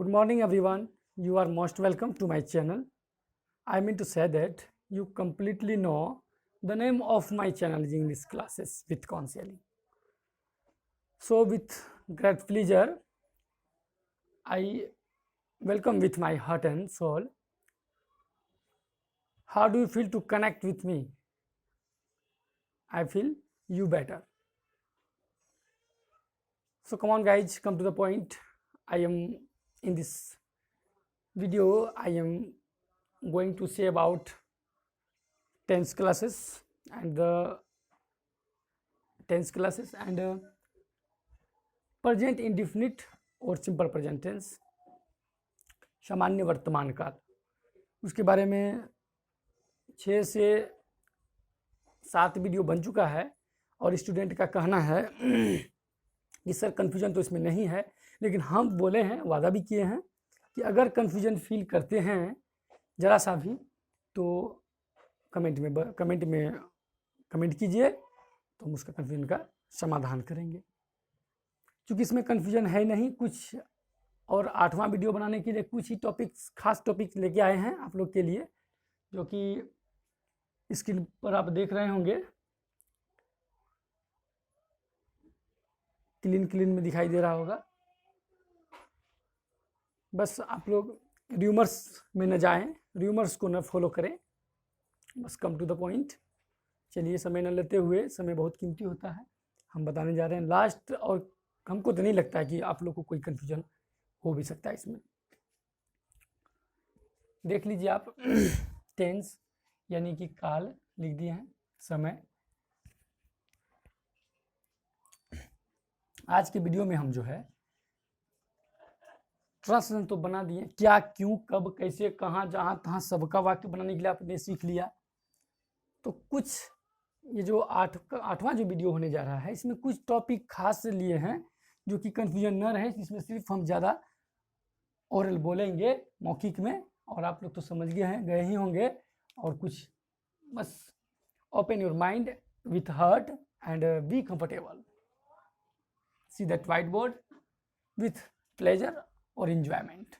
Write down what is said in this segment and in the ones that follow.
Good morning, everyone. You are most welcome to my channel. I mean to say that you completely know the name of my channel is English Classes with Counseling. So, with great pleasure, I welcome with my heart and soul. How do you feel to connect with me? I feel you better. So, come on, guys, come to the point. I am in this video, I am going to say about tense classes and the tense classes and present indefinite और simple present tense, सामान्य वर्तमान काल, उसके बारे में 6 से 7 video बन चुका है और स्टूडेंट का कहना है कि सर कन्फ्यूजन तो इसमें नहीं है, लेकिन हम बोले हैं, वादा भी किए हैं कि अगर कन्फ्यूजन फील करते हैं ज़रा सा भी तो कमेंट में कमेंट कीजिए, तो हम उसका कन्फ्यूजन का समाधान करेंगे। क्योंकि इसमें कन्फ्यूजन है नहीं कुछ, और 8वां वीडियो बनाने के लिए कुछ ही टॉपिक्स, खास टॉपिक्स लेके आए हैं आप लोग के लिए, जो कि स्क्रीन पर आप देख रहे होंगे, क्लीन में दिखाई दे रहा होगा। बस आप लोग र्यूमर्स में न जाएं, र्यूमर्स को न फॉलो करें, बस कम टू द पॉइंट। चलिए, समय न लेते हुए, समय बहुत कीमती होता है, हम बताने जा रहे हैं लास्ट। और हमको तो नहीं लगता है कि आप लोग को कोई कन्फ्यूजन हो भी सकता है इसमें। देख लीजिए आप टेंस यानी कि काल लिख दिए हैं, समय। आज के वीडियो में हम जो है ट्रांसलेशन तो बना दिए, क्या, क्यों, कब, कैसे, कहाँ, जहाँ, तहाँ सबका वाक्य बनाने के लिए आपने सीख लिया। तो कुछ ये जो 8वां जो वीडियो होने जा रहा है, इसमें कुछ टॉपिक खास लिए हैं जो कि कन्फ्यूजन न रहे, इसमें सिर्फ हम ज़्यादा ओरल बोलेंगे मौखिक में, और आप लोग तो समझ गए ही होंगे। और कुछ बस open your mind with heart and be comfortable, see that white board with pleasure और इंजॉयमेंट।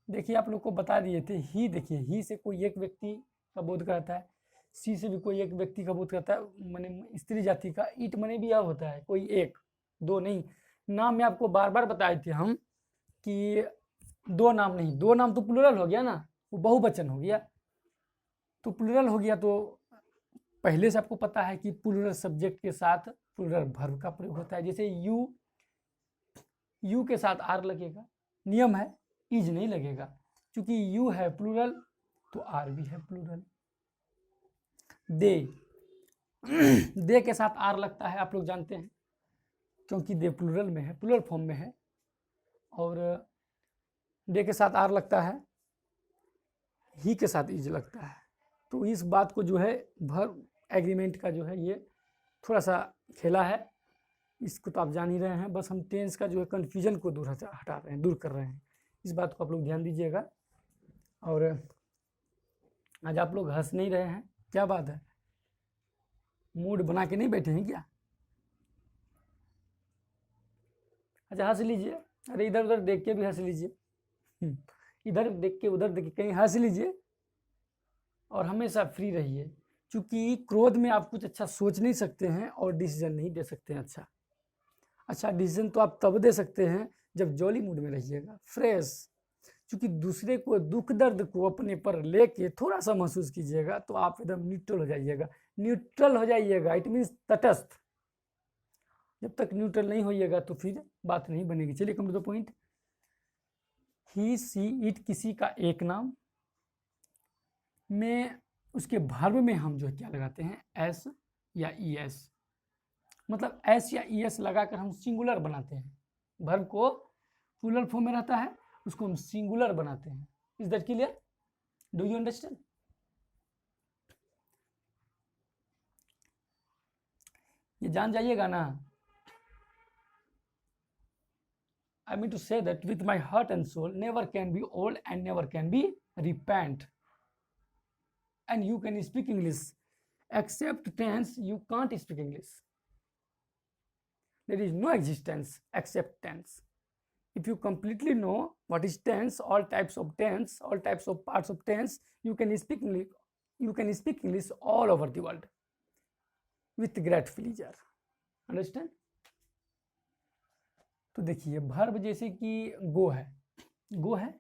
देखिए, आप लोग को बता दिए थे ही, देखिए ही से कोई एक व्यक्ति का बोध कराता है, सी से भी कोई एक व्यक्ति का बोध करता है, माने स्त्री जाति का। ईट मने भी यह होता है, कोई एक, दो नहीं। नाम में आपको बार बार बताए थे हम कि 2 नाम नहीं, 2 नाम तो प्लूरल हो गया ना, वो बहुवचन हो गया, तो प्लूरल हो गया। तो पहले से आपको पता है कि प्लूरल सब्जेक्ट के साथ प्लूरल वर्ब का प्रयोग होता है। जैसे यू के साथ आर लगेगा, नियम है, इज नहीं लगेगा, क्योंकि यू है प्लूरल तो आर भी है प्लूरल। दे के साथ आर लगता है, आप लोग जानते हैं, क्योंकि दे प्लूरल में है, प्लूरल फॉर्म में है। और दे के साथ आर लगता है, ही के साथ इज लगता है। तो इस बात को जो है वर्ब एग्रीमेंट का जो है ये थोड़ा सा खेला है, इसको तो आप जान ही रहे हैं। बस हम टेंस का जो है कन्फ्यूजन को हटा रहे हैं, दूर कर रहे हैं। इस बात को आप लोग ध्यान दीजिएगा। और आज आप लोग हंस नहीं रहे हैं, क्या बात है? मूड बना के नहीं बैठे हैं क्या? अच्छा, हंस लीजिए। अरे इधर उधर देख के भी हंस लीजिए, इधर देख के उधर देख के कहीं हंस लीजिए, और हमेशा फ्री रहिए, क्योंकि क्रोध में आप कुछ अच्छा सोच नहीं सकते हैं और डिसीजन नहीं दे सकते हैं। अच्छा डिसीजन तो आप तब दे सकते हैं जब जॉली मूड में रहिएगा, फ्रेश। क्योंकि दूसरे को दुख दर्द को अपने पर लेके थोड़ा सा महसूस कीजिएगा तो आप एकदम न्यूट्रल हो जाइएगा। न्यूट्रल हो जाइएगा, इट मीन्स तटस्थ। जब तक न्यूट्रल नहीं होइएगा तो फिर बात नहीं बनेगी। चलिए, कम टू द पॉइंट। ही, सी, इट किसी का एक नाम में, उसके वर्ब में हम जो है क्या लगाते हैं, एस या ई एस। मतलब एस या ई एस लगाकर हम सिंगुलर बनाते हैं। वर्ब को प्लूरल फॉर्म में रहता है, उसको हम सिंगुलर बनाते हैं। Is that clear? Do you understand? ये जान जाइएगा ना। I mean to say that with my heart and soul, never can be old and never can be repent. And you can speak English, except tense you can't speak English. There is no existence except tense. if you completely know what is tense, all types of tense, all types of parts of tense, you can speak English all over the world with great pleasure. Understand? तो देखिए verb जैसे कि go है,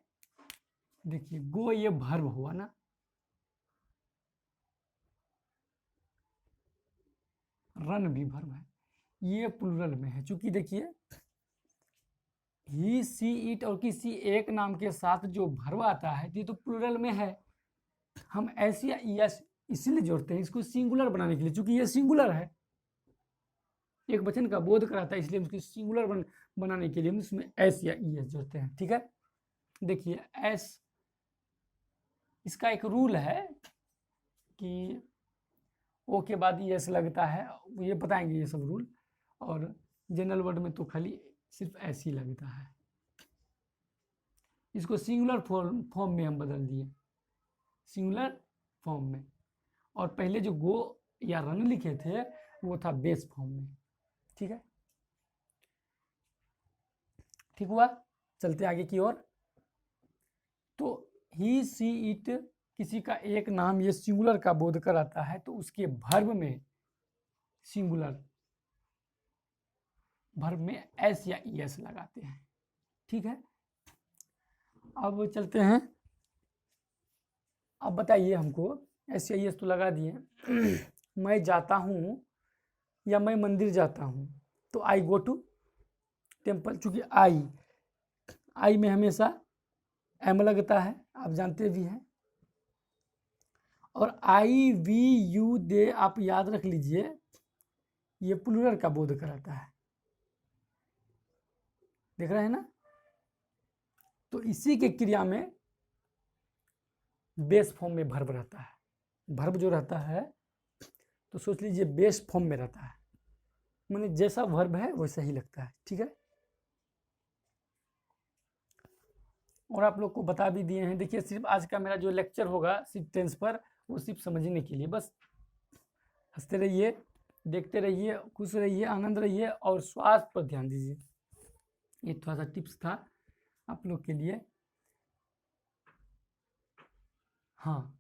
देखिए go ये verb हुआ ना, run भी verb है, ये प्लूरल में है। चूंकि देखिए ही सी इट और किसी एक नाम के साथ जो verb आता है ये तो प्लूरल में है, हम एस या यस इसीलिए जोड़ते हैं इसको सिंगुलर बनाने के लिए, चूंकि ये सिंगुलर है, एक वचन का बोध कराता है, इसलिए उसको सिंगुलर बनाने के लिए हम इसमें एस या ई एस जोड़ते हैं। ठीक है, देखिए एस, इसका एक रूल है कि ओ के बाद ई एस लगता है, ये बताएंगे ये सब रूल, और जनरल वर्ड में तो खाली सिर्फ एस ही लगता है। इसको सिंगुलर फॉर्म में हम बदल दिए, सिंगुलर फॉर्म में, और पहले जो गो या रन लिखे थे वो था बेस फॉर्म में। ठीक है, ठीक हुआ, चलते आगे की ओर। तो ही सी इट किसी का एक नाम ये सिंगुलर का बोध कराता है, तो उसके वर्ब में सिंगुलर वर्ब में एस या ई एस लगाते हैं। ठीक है, अब चलते हैं, अब बताइए हमको, एस या ई एस तो लगा दिए मैं जाता हूँ या मैं मंदिर जाता हूँ, तो आई गो टू टेम्पल, चूंकि आई में हमेशा एम लगता है, आप जानते भी हैं, और आई वी यू दे आप याद रख लीजिए, ये प्लूरल का बोध कराता है, देख रहे हैं ना। तो इसी के क्रिया में बेस फॉर्म में वर्ब रहता है, वर्ब जो रहता है तो सोच लीजिए बेस फॉर्म में रहता है, माने जैसा वर्ब है वैसा ही लगता है। ठीक है, और आप लोग को बता भी दिए हैं, देखिए सिर्फ आज का मेरा जो लेक्चर होगा सिर्फ टेंस पर, वो सिर्फ समझने के लिए, बस हंसते रहिए, देखते रहिए, खुश रहिए, आनंद रहिए, और स्वास्थ्य पर ध्यान दीजिए। ये थोड़ा सा टिप्स था आप लोग के लिए। हाँ,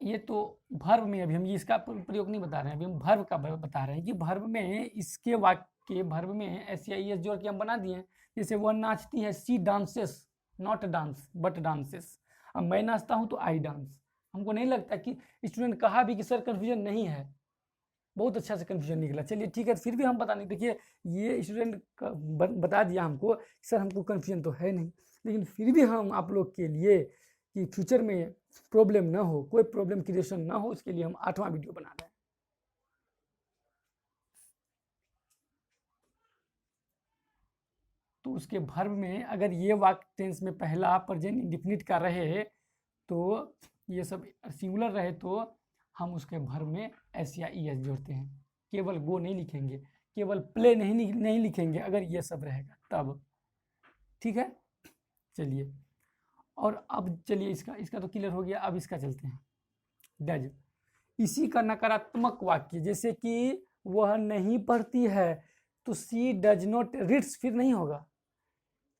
ये तो वर्ब में, अभी हम ये इसका प्रयोग नहीं बता रहे हैं, अभी हम वर्ब का बता रहे हैं कि वर्ब में इसके वाक्य वर्ब में एस या ई एस जोड़ के हम बना दिए हैं। जैसे वह नाचती है, she dances, not dance but dances. अब मैं नाचता हूँ तो आई डांस। हमको नहीं लगता कि स्टूडेंट कहा भी कि सर कन्फ्यूजन नहीं है, बहुत अच्छा से कन्फ्यूजन निकला। चलिए ठीक है, फिर भी हम बताने, देखिए ये स्टूडेंट बता दिया हमको सर हमको कन्फ्यूजन तो है नहीं, लेकिन फिर भी हम आप लोग के लिए कि फ्यूचर में प्रॉब्लम ना हो, कोई प्रॉब्लम क्रिएशन ना हो, इसके लिए हम 8वां वीडियो बना रहे हैं। तो उसके वर्ब में अगर ये वाक्य टेंस में पहला प्रेजेंट इंडेफिनिट का रहे, तो ये सब सिंगुलर रहे, तो हम उसके वर्ब में एस या ई एस जोड़ते हैं, केवल गो नहीं लिखेंगे, केवल प्ले नहीं लिखेंगे, अगर ये सब रहेगा तब। ठीक है, चलिए, और अब चलिए इसका तो क्लियर हो गया, अब इसका चलते हैं। डज, इसी का नकारात्मक वाक्य, जैसे कि वह नहीं पढ़ती है, तो सी डज नॉट रीड्स फिर नहीं होगा,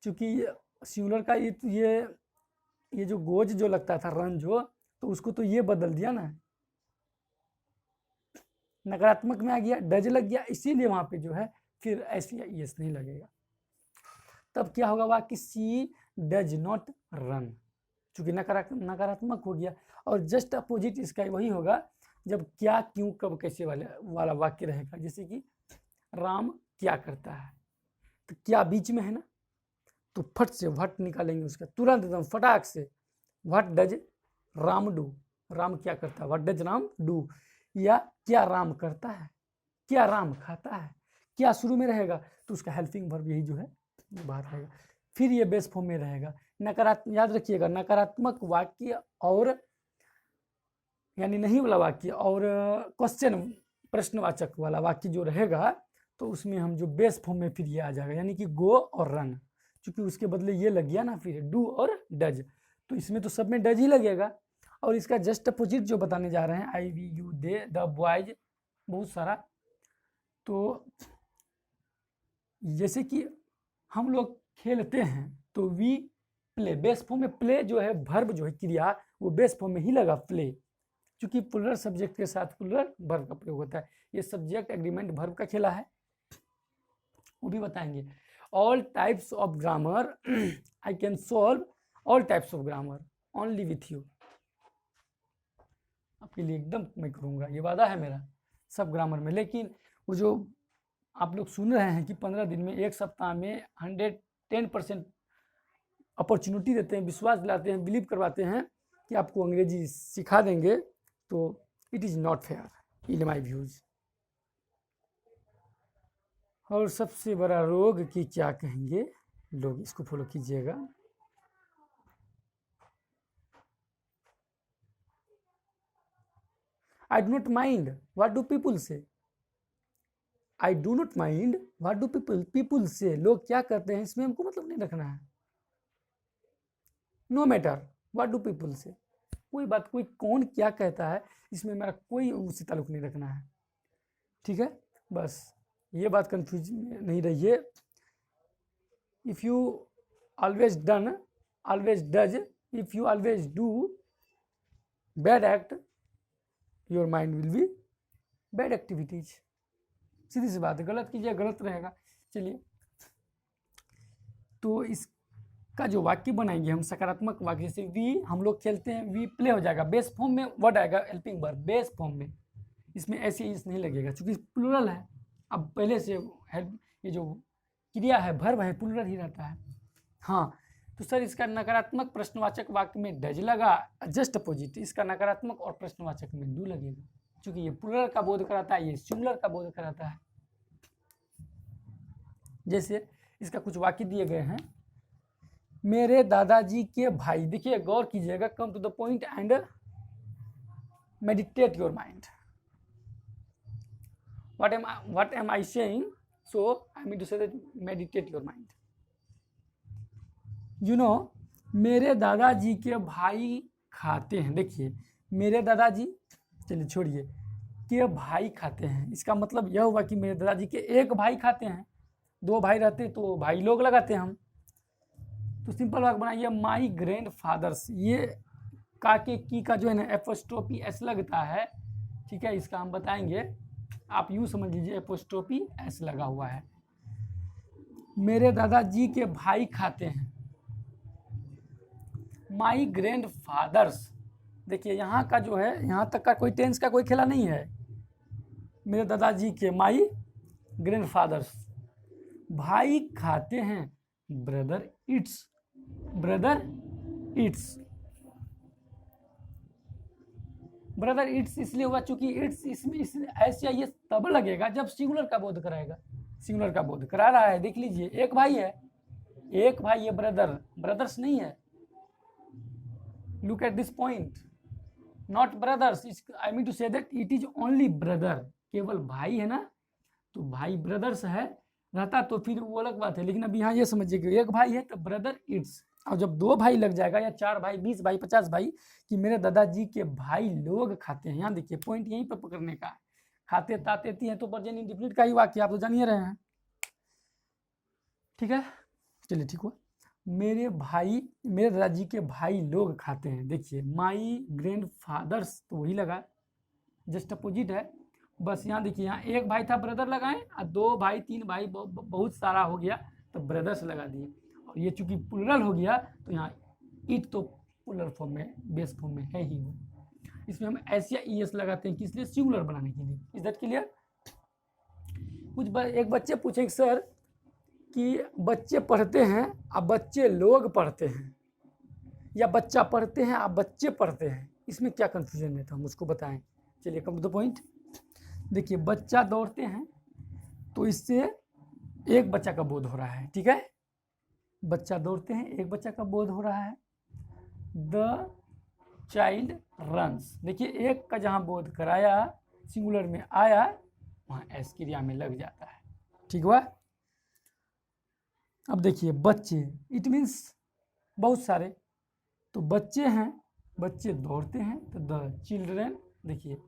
क्योंकि सिंगुलर का ये जो गोज जो लगता था रन जो, तो उसको तो ये बदल दिया ना, नकारात्मक में आ गया, डज लग गया, इसीलिए वहां पे जो है फिर एस या ई एस नहीं लगेगा। तब क्या होगा वाक्य, सी डज नॉट रन, चूंकि नकारात्मक हो गया। और जस्ट अपोजिट इसका वही होगा जब क्या क्यों कब कैसे वाला वाक्य रहेगा, जैसे कि राम क्या करता है, तो क्या बीच में है ना, तो फट से व्हाट निकालेंगे उसका, तुरंत एकदम फटाक से, what does Ram do, Ram क्या करता है, व्हाट डज राम डू, या क्या राम करता है, क्या राम खाता है, क्या शुरू में रहेगा, तो उसका हेल्पिंग वर्ब यही जो है बात रहेगा, फिर ये बेस फॉर्म में रहेगा। नकारात्मक, याद रखिएगा, नकारात्मक वाक्य और यानी नहीं वाला वाक्य और क्वेश्चन प्रश्नवाचक वाला वाक्य जो रहेगा, तो उसमें हम जो बेस फॉर्म में फिर ये आ जाएगा, यानी कि गो और रन, क्योंकि उसके बदले ये लग गया ना फिर डू और डज, तो इसमें तो सब में डज ही लगेगा। और इसका जस्ट अपोजिट जो बताने जा रहे हैं, I we you they the boys, बहुत सारा, तो जैसे कि हम लोग खेलते हैं तो वी प्ले, बेस फॉर्म में प्ले जो है वर्ब जो है क्रिया वो बेस फॉर्म में ही लगा प्ले, क्योंकि प्लूरल सब्जेक्ट के साथ प्लूरल वर्ब का प्रयोग होता है। ये सब्जेक्ट एग्रीमेंट वर्ब का खेला है, वो भी बताएंगे। All types of grammar I can solve all types of grammar only with you, आपके लिए एकदम मैं करूँगा, ये वादा है मेरा सब ग्रामर में। लेकिन वो जो आप लोग सुन रहे हैं कि 15 दिन में, एक सप्ताह में 110% अपॉर्चुनिटी देते हैं, विश्वास दिलाते हैं, बिलीव करवाते हैं कि आपको अंग्रेजी सिखा देंगे, तो it is not fair in my views. और सबसे बड़ा रोग की क्या कहेंगे लोग, इसको फॉलो कीजिएगा। I do not mind what do people say, I do not mind what do people say, लोग क्या करते हैं इसमें हमको मतलब नहीं रखना है। No matter what do people say, कोई बात, कोई कौन क्या कहता है इसमें मेरा कोई उससे ताल्लुक नहीं रखना है, ठीक है। बस ये बात कंफ्यूज नहीं रहिए। If you always done always does, if you always do bad act, your mind will be bad activities, सीधी सी बात है, गलत कीजिए गलत रहेगा। चलिए, तो इसका जो वाक्य बनाएंगे हम सकारात्मक वाक्य, जैसे वी हम लोग खेलते हैं, वी प्ले हो जाएगा, बेस फॉर्म में वर्ड आएगा हेल्पिंग वर्ब, बेस फॉर्म में, इसमें ऐसे इस नहीं लगेगा क्योंकि प्लूरल है। अब पहले से हेल्प, ये जो क्रिया है वर्ब है प्लूरल ही रहता है। हाँ, तो सर इसका नकारात्मक प्रश्नवाचक वाक्य में डज लगा, जस्ट अपोजिट, इसका नकारात्मक और प्रश्नवाचक में डू लगेगा, क्योंकि ये प्लूरल का बोध कराता है, ये सिंगुलर का बोध कराता है। जैसे इसका कुछ वाक्य दिए गए हैं, मेरे दादाजी के भाई, देखिए गौर कीजिएगा, come to the point and meditate your mind. what am I saying? So I mean to say that meditate your mind. You know, मेरे दादाजी के भाई खाते हैं, देखिए मेरे दादाजी, चलिए छोड़िए, के भाई खाते हैं, इसका मतलब यह हुआ कि मेरे दादाजी के एक भाई खाते हैं, दो भाई रहते तो भाई लोग लगाते हैं हम। तो सिंपल वाक्य बनाइए, माई ग्रैंड फादर्स, ये काके की का जो है ना एपोस्ट्रोफी एस लगता है, ठीक है, इसका हम बताएंगे, आप यूँ समझ लीजिए एपोस्ट्रोफी एस लगा हुआ है। मेरे दादाजी के भाई खाते हैं, माई ग्रैंड फादर्स, देखिए यहाँ का जो है, यहाँ तक का कोई टेंस का कोई खेला नहीं है। मेरे दादाजी के, माई ग्रैंड फादर्स, भाई खाते हैं, brother it's, brother it's, brother it's इसलिए हुआ चूंकि इट्स इसमें ऐसे ये तब लगेगा जब सिंगुलर का बोध कराएगा, सिंगुलर का बोध करा रहा है। देख लीजिए, एक भाई है, एक भाई है, ब्रदर, ब्रदर्स नहीं है। Look at this point, not brothers, I mean to say that it is only brother, केवल भाई है ना, तो भाई ब्रदर्स है रहता तो फिर वो अलग बात है, लेकिन अब यहाँ ये समझिए कि एक भाई है तो ब्रदर इट्स, और जब दो भाई लग जाएगा या 4 भाई, 20 भाई, 50 भाई, कि मेरे दादाजी के भाई लोग खाते हैं, यहाँ देखिए पॉइंट यहीं पर पकड़ने का है। खाते ताते ती हैं तो प्रेजेंट इंडेफिनिट का ही वाक्य, आप तो जान ही रहे हैं, ठीक है। चलिए ठीक हुआ, मेरे दादाजी के भाई लोग खाते हैं, देखिए माई ग्रैंड फादर्स तो वही लगा, जस्ट अपोजिट है। बस यहाँ देखिए, यहाँ एक भाई था ब्रदर लगाएं, और 2 भाई 3 भाई बहुत सारा हो गया तो ब्रदर्स लगा दिए, और ये चूंकि प्लूरल हो गया तो यहाँ इट तो प्लूरल फॉर्म में, बेस फॉर्म में है ही वो, इसमें हम एस या ई एस लगाते हैं, किस लिए, सिंगुलर बनाने के लिए। Is that clear? एक बच्चे पूछे सर कि बच्चे पढ़ते हैं अब बच्चे लोग पढ़ते हैं, या बच्चा पढ़ते हैं आप बच्चे पढ़ते हैं, इसमें क्या कंफ्यूजन है, तो हम उसको बताएं। चलिए कम टू द पॉइंट, देखिए बच्चा दौड़ते हैं तो इससे एक बच्चा का बोध हो रहा है, ठीक है, बच्चा दौड़ते हैं एक बच्चा का बोध हो रहा है। द चाइल्ड रन्स, देखिए एक का जहाँ बोध कराया सिंगुलर में आया वहाँ एस क्रिया में लग जाता है, ठीक हुआ। अब देखिए बच्चे, इट मीन्स बहुत सारे, तो बच्चे हैं, बच्चे दौड़ते हैं तो द चिल्ड्रेन, देखिए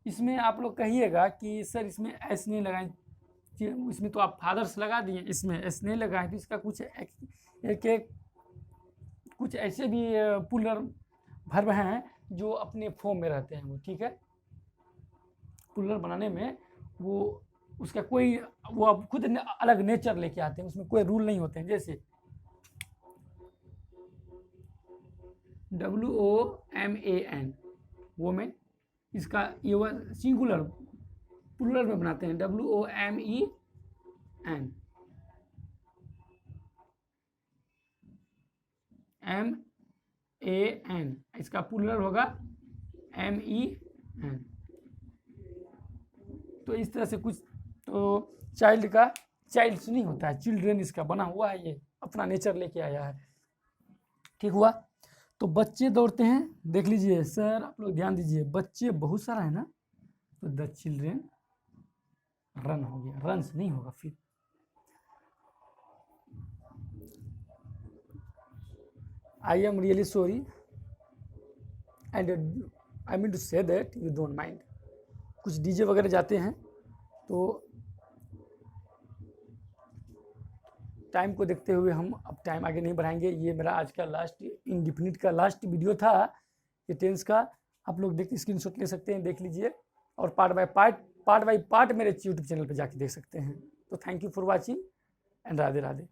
इसमें आप लोग कहिएगा कि सर इसमें एस नहीं लगाएं, इसमें तो आप फादर्स लगा दिए, इसमें एस नहीं लगा है, तो इसका कुछ एक कुछ ऐसे भी पुलर वर्ब हैं जो अपने फॉर्म में रहते हैं वो, ठीक है। पुलर बनाने में वो उसका कोई वो अब खुद अलग नेचर लेके आते हैं, उसमें कोई रूल नहीं होते हैं। जैसे WOMAN वोमेन, इसका ये सिंगुलर प्लूरल में बनाते हैं WOMEN, MAN, इसका प्लूरल होगा MEN। तो इस तरह से कुछ, तो चाइल्ड का चाइल्ड्स नहीं होता है, चिल्ड्रेन इसका बना हुआ है, ये अपना नेचर लेके आया है, ठीक हुआ। तो बच्चे दौड़ते हैं, देख लीजिए सर, आप लोग ध्यान दीजिए, बच्चे बहुत सारा है ना, तो द चिल्ड्रेन रन हो गया, रन्स नहीं होगा फिर। I am really sorry and I mean to say that you don't mind. कुछ डीजे वगैरह जाते हैं, तो टाइम को देखते हुए हम अब टाइम आगे नहीं बढ़ाएंगे। ये मेरा आज का लास्ट इंडिफिनिट का लास्ट वीडियो था, ये टेंस का। आप लोग देख स्क्रीनशॉट ले सकते हैं, देख लीजिए, और पार्ट बाय पार्ट मेरे यूट्यूब चैनल पे जाके देख सकते हैं। तो thank you for watching and Radhe Radhe.